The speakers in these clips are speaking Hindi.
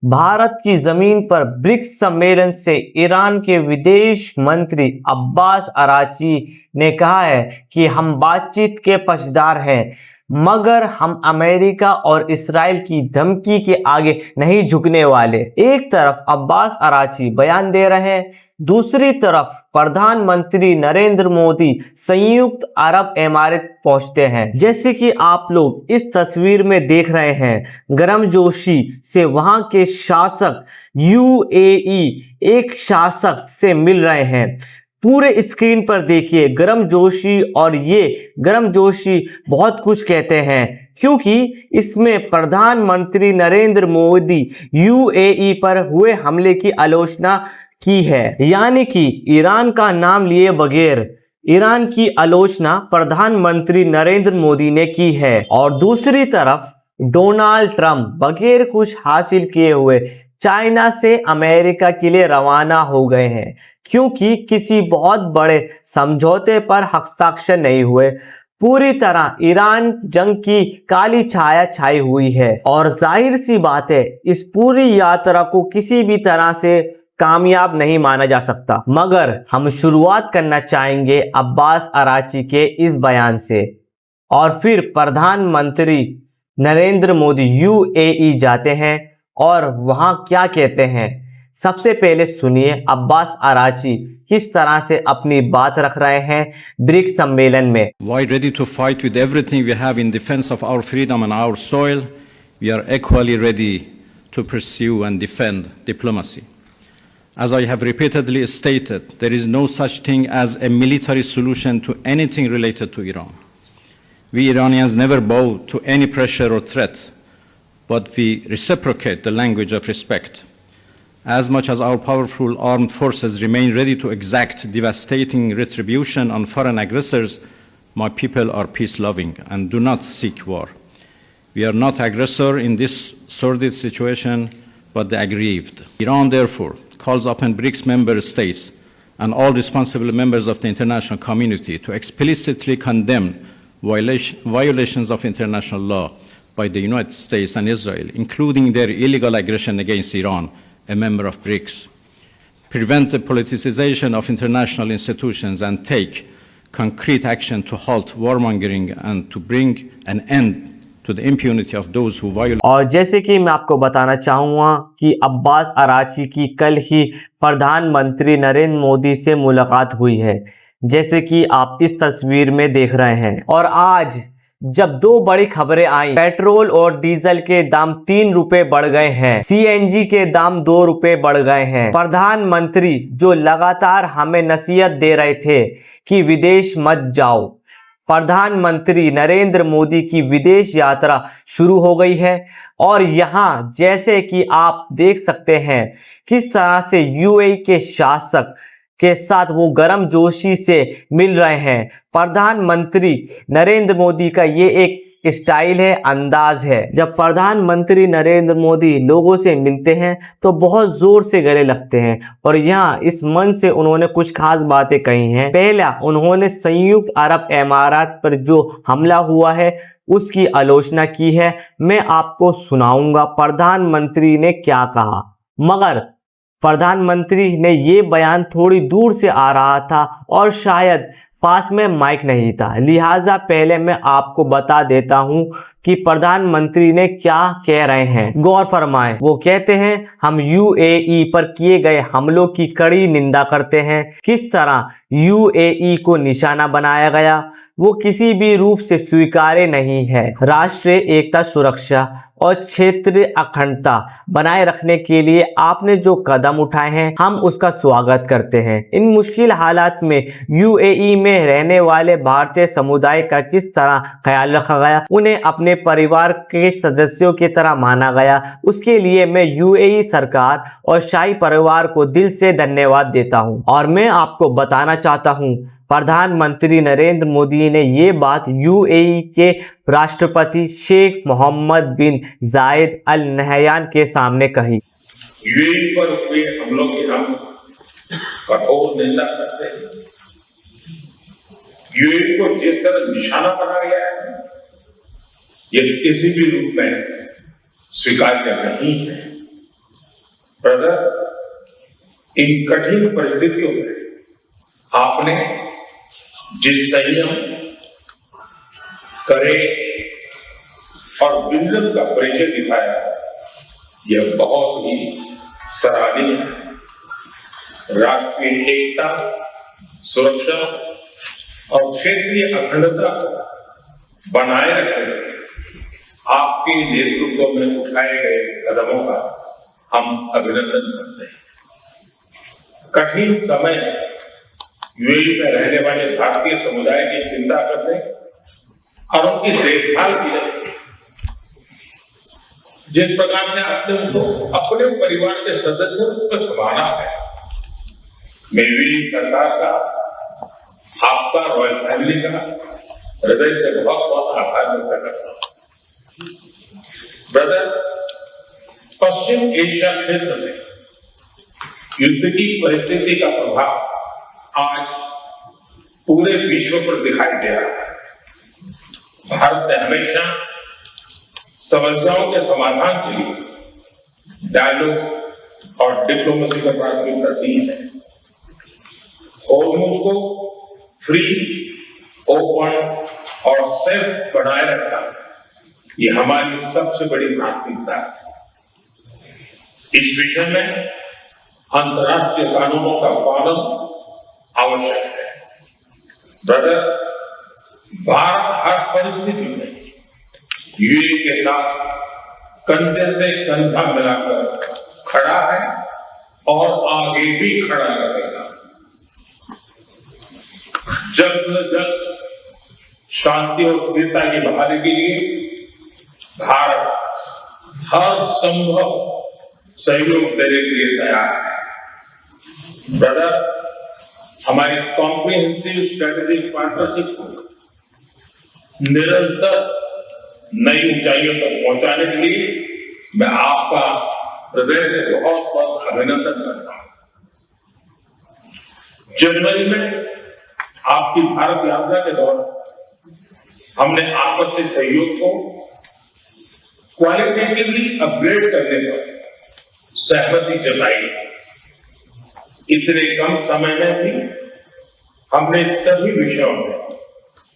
भारत की जमीन पर ब्रिक्स सम्मेलन से ईरान के विदेश मंत्री अब्बास अराची ने कहा है कि हम बातचीत के पक्षधर हैं, मगर हम अमेरिका और इस्राएल की धमकी के आगे नहीं झुकने वाले। एक तरफ अब्बास अराची बयान दे रहे हैं, दूसरी तरफ प्रधानमंत्री नरेंद्र मोदी संयुक्त अरब अमारात पहुंचते हैं। जैसे कि आप लोग इस तस्वीर में देख रहे हैं, गर्मजोशी से वहां के शासक यूएई एक शासक से मिल रहे हैं। पूरे स्क्रीन पर देखिए गर्मजोशी, और ये गर्मजोशी बहुत कुछ कहते हैं क्योंकि इसमें प्रधानमंत्री नरेंद्र मोदी यूएई पर हुए हमले की आलोचना की है, यानी कि ईरान का नाम लिए बगैर ईरान की आलोचना प्रधानमंत्री नरेंद्र मोदी ने की है। और दूसरी तरफ डोनाल्ड ट्रंप बगैर कुछ हासिल किए हुए चाइना से अमेरिका के लिए रवाना हो गए हैं, क्योंकि किसी बहुत बड़े समझौते पर हस्ताक्षर नहीं हुए। पूरी तरह ईरान जंग की काली छाया छाई हुई है और जाहिर सी बात है इस पूरी यात्रा को किसी भी तरह से कामयाब नहीं माना जा सकता। मगर हम शुरुआत करना चाहेंगे अब्बास अराची के इस बयान से, और फिर प्रधानमंत्री नरेंद्र मोदी यूएई जाते हैं और वहां क्या कहते हैं। सबसे पहले सुनिए अब्बास अराची किस तरह से अपनी बात रख रहे हैं ब्रिक्स सम्मेलन में। Why ready to fight with everything we have in defense of our freedom and our soil? We are equally ready to pursue and defend diplomacy. As I have repeatedly stated, there is no such thing as a military solution to anything related to Iran. We Iranians never bow to any pressure or threat, but we reciprocate the language of respect. As much as our powerful armed forces remain ready to exact devastating retribution on foreign aggressors, my people are peace-loving and do not seek war. We are not aggressor in this sordid situation, but the aggrieved. Iran, therefore, calls upon BRICS member states and all responsible members of the international community to explicitly condemn violations of international law by the United States and Israel, including their illegal aggression against Iran, a member of BRICS, prevent the politicization of international institutions, and take concrete action to halt warmongering and to bring an end to the impunity of those who violate. और जैसे कि मैं आपको बताना चाहूँगा कि अब्बास अराची की कल ही प्रधानमंत्री नरेंद्र मोदी से मुलाकात हुई है, जैसे कि आप इस तस्वीर में देख रहे हैं। और आज जब दो बड़ी खबरें आई, पेट्रोल और डीजल के दाम 3 रुपए बढ़ गए हैं, सीएनजी के दाम 2 रुपए बढ़ गए हैं। प्रधानमंत्री जो लगातार हमें नसीहत दे रहे थे कि विदेश मत जाओ, प्रधानमंत्री नरेंद्र मोदी की विदेश यात्रा शुरू हो गई है। और यहाँ जैसे कि आप देख सकते हैं किस तरह से यूएई के शासक के साथ वो गर्मजोशी से मिल रहे हैं। प्रधानमंत्री नरेंद्र मोदी का ये एक स्टाइल है, अंदाज है। जब प्रधानमंत्री नरेंद्र मोदी लोगों से मिलते हैं तो बहुत जोर से गले लगते हैं, और यहाँ इस मंच से उन्होंने कुछ खास बातें कही हैं। पहला, उन्होंने संयुक्त अरब अमारात पर जो हमला हुआ है उसकी आलोचना की है। मैं आपको सुनाऊंगा प्रधानमंत्री ने क्या कहा, मगर प्रधानमंत्री ने ये बयान थोड़ी दूर से आ रहा था और शायद पास में माइक नहीं था, लिहाजा पहले मैं आपको बता देता हूं कि प्रधानमंत्री ने क्या कह रहे हैं। गौर फरमाएं। वो कहते हैं, हम यूएई पर किए गए हमलों की कड़ी निंदा करते हैं। किस तरह यूएई को निशाना बनाया गया वो किसी भी रूप से स्वीकार्य नहीं है। राष्ट्रीय एकता, सुरक्षा और क्षेत्रीय अखंडता बनाए रखने के लिए आपने जो कदम उठाए हैं हम उसका स्वागत करते हैं। इन मुश्किल हालात में यूएई में रहने वाले भारतीय समुदाय का किस तरह ख्याल रखा गया, उन्हें अपने परिवार के सदस्यों की तरह माना गया, उसके लिए मैं यूएई सरकार और शाही परिवार को दिल से धन्यवाद देता हूं। और मैं आपको बताना चाहता हूं, प्रधानमंत्री नरेंद्र मोदी ने ये बात यूएई के राष्ट्रपति शेख मोहम्मद बिन जायद अल नहयान के सामने कही। यूएई पर हुए हमलों की हम कठोर निंदा करते हैं। यूएई को जिस तरह निशाना बना गया है ये किसी भी रूप में स्वीकार्य नहीं है। ब्रदर, इन कठिन परिस्थितियों में आपने जिस संयम, करेज और विजन का परिचय दिखाया, यह बहुत ही सराहनीय है। राष्ट्रीय एकता, सुरक्षा और क्षेत्रीय अखंडता को बनाए रखने आपके नेतृत्व में उठाए गए कदमों का हम अभिनंदन करते हैं। कठिन समय यूएई में रहने वाले भारतीय समुदाय की चिंता करते और उनकी देखभाल की जाती है। जिस प्रकार से आपने उनको अपने परिवार के सदस्यों को संभाला है, मैं यूएई सरकार का, आपका, रॉयल फैमिली का हृदय से बहुत बहुत आभार व्यक्त करता हूं। ब्रदर, पश्चिम एशिया क्षेत्र में युद्ध की परिस्थिति का प्रभाव आज पूरे विश्व पर दिखाई दे रहा है। भारत ने हमेशा समस्याओं के समाधान के लिए डायलॉग और डिप्लोमेसी को प्राथमिकता दी है। होर्मुज़ को फ्री, ओपन और सेफ बनाए रखना, ये हमारी सबसे बड़ी प्राथमिकता है। इस विषय में अंतर्राष्ट्रीय कानूनों का पालन आवश्यक है। ब्रदर, भारत हर परिस्थिति में यूएई के साथ कंधे से कंधा मिलाकर खड़ा है और आगे भी खड़ा रहेगा। जल्द से जल्द शांति और स्थिरता की बहाली के लिए भारत हर संभव सहयोग देने के लिए तैयार है। ब्रदर, हमारी कॉम्प्रिहेंसिव स्ट्रेटेजिक पार्टनरशिप को निरंतर नई ऊंचाइयों तक पहुंचाने के लिए मैं आपका हृदय से बहुत बहुत अभिनंदन करता हूं। जनवरी में आपकी भारत यात्रा के दौरान हमने आपसी सहयोग को क्वालिटेटिवली अपग्रेड करने पर सहमति जताई। इतने कम समय में भी हमने सभी विषयों में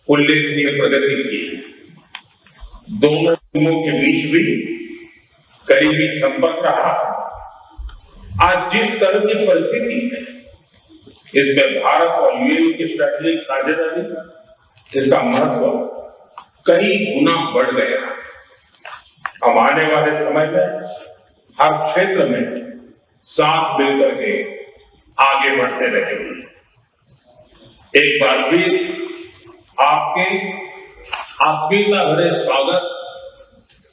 उल्लेखनीय प्रगति की। दोनों टीमों के बीच भी करीबी संपर्क रहा। आज जिस तरह की परिस्थिति है, इसमें भारत और यूएई की स्ट्रेटेजिक साझेदारी, इसका महत्व कई गुना बढ़ गया। हम आने वाले समय में हर क्षेत्र में साथ मिलकर के आगे बढ़ते रहेंगे। एक बार फिर आपके आत्मीयता भरे स्वागत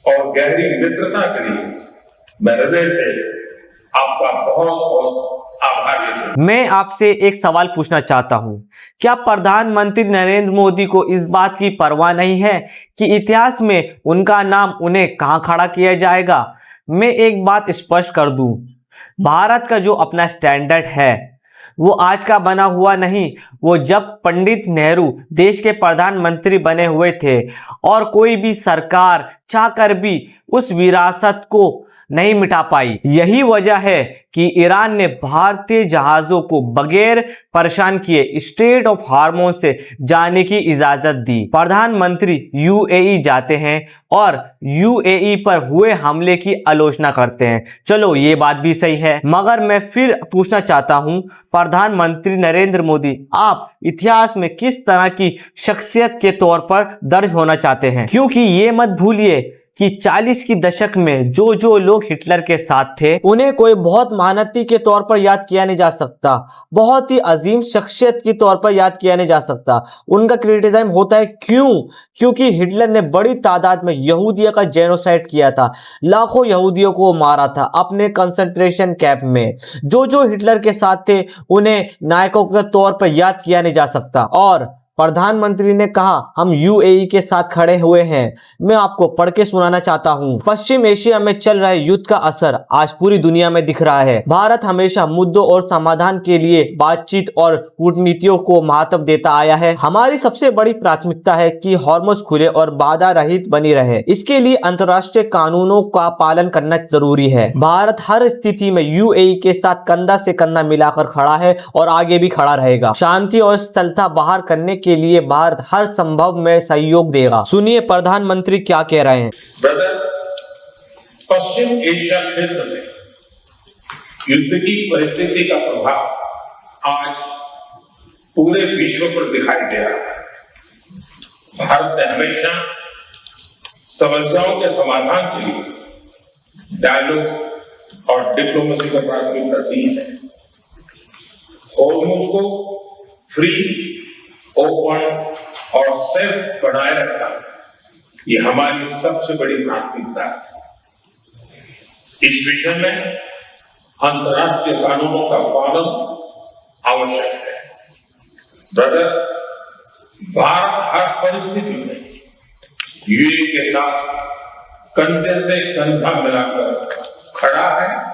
और गहरी मित्रता के लिए मैं हृदय से आपका बहुत बहुत आभार व्यक्त करता हूं। मैं आपसे एक सवाल पूछना चाहता हूं, क्या प्रधानमंत्री नरेंद्र मोदी को इस बात की परवाह नहीं है कि इतिहास में उनका नाम उन्हें कहां खड़ा किया जाएगा? मैं एक बात स्पष्ट कर दूं, भारत का जो अपना स्टैंडर्ड है वो आज का बना हुआ नहीं, वो जब पंडित नेहरू देश के प्रधानमंत्री बने हुए थे और कोई भी सरकार चाहकर भी उस विरासत को नहीं मिटा पाई। यही वजह है कि ईरान ने भारतीय जहाजों को बगैर परेशान किए स्ट्रेट ऑफ हार्मोज से जाने की इजाजत दी। प्रधानमंत्री यूएई जाते हैं और यूएई पर हुए हमले की आलोचना करते हैं। चलो ये बात भी सही है, मगर मैं फिर पूछना चाहता हूं, प्रधानमंत्री नरेंद्र मोदी आप इतिहास में किस तरह की शख्सियत के तौर पर दर्ज होना चाहते हैं? क्योंकि ये मत भूलिए कि 40 की दशक में जो लोग हिटलर के साथ थे उन्हें कोई बहुत महानती के तौर पर याद किया नहीं जा सकता, बहुत ही अजीम शख्सियत के तौर पर याद किया नहीं जा सकता। उनका क्रिटिसाइज होता है क्योंकि हिटलर ने बड़ी तादाद में यहूदियों का जेनोसाइड किया था, लाखों यहूदियों को मारा था अपने कंसंट्रेशन कैंप में। जो हिटलर के साथ थे उन्हें नायकों के तौर पर याद किया नहीं जा सकता। और प्रधानमंत्री ने कहा, हम यूएई के साथ खड़े हुए हैं। मैं आपको पढ़ के सुनाना चाहता हूं। पश्चिम एशिया में चल रहे युद्ध का असर आज पूरी दुनिया में दिख रहा है। भारत हमेशा मुद्दों और समाधान के लिए बातचीत और कूटनीतियों को महत्व देता आया है। हमारी सबसे बड़ी प्राथमिकता है कि हॉर्मुज़ खुले और बाधा रहित बनी रहे। इसके लिए अंतर्राष्ट्रीय कानूनों का पालन करना जरूरी है। भारत हर स्थिति में यूएई के साथ कंधा से कंधा मिलाकर खड़ा है और आगे भी खड़ा रहेगा। शांति और स्थिरता बहाल करने के लिए भारत हर संभव में सहयोग देगा। सुनिए प्रधानमंत्री क्या कह रहे हैं। ब्रदर, पश्चिम एशिया क्षेत्र में युद्ध की परिस्थिति का प्रभाव आज पूरे विश्व पर दिखाई दे रहा है। भारत ने हमेशा समस्याओं के समाधान के लिए डायलॉग और डिप्लोमेसी को प्राथमिकता दी है। हॉर्मुज़ को फ्री, ओपन और सेफ बनाए रखना ये हमारी सबसे बड़ी प्राथमिकता है। इस विषय में अंतर्राष्ट्रीय कानूनों का पालन आवश्यक है। ब्रदर, भारत हर परिस्थिति में यूएई के साथ कंधे से कंधा मिलाकर खड़ा है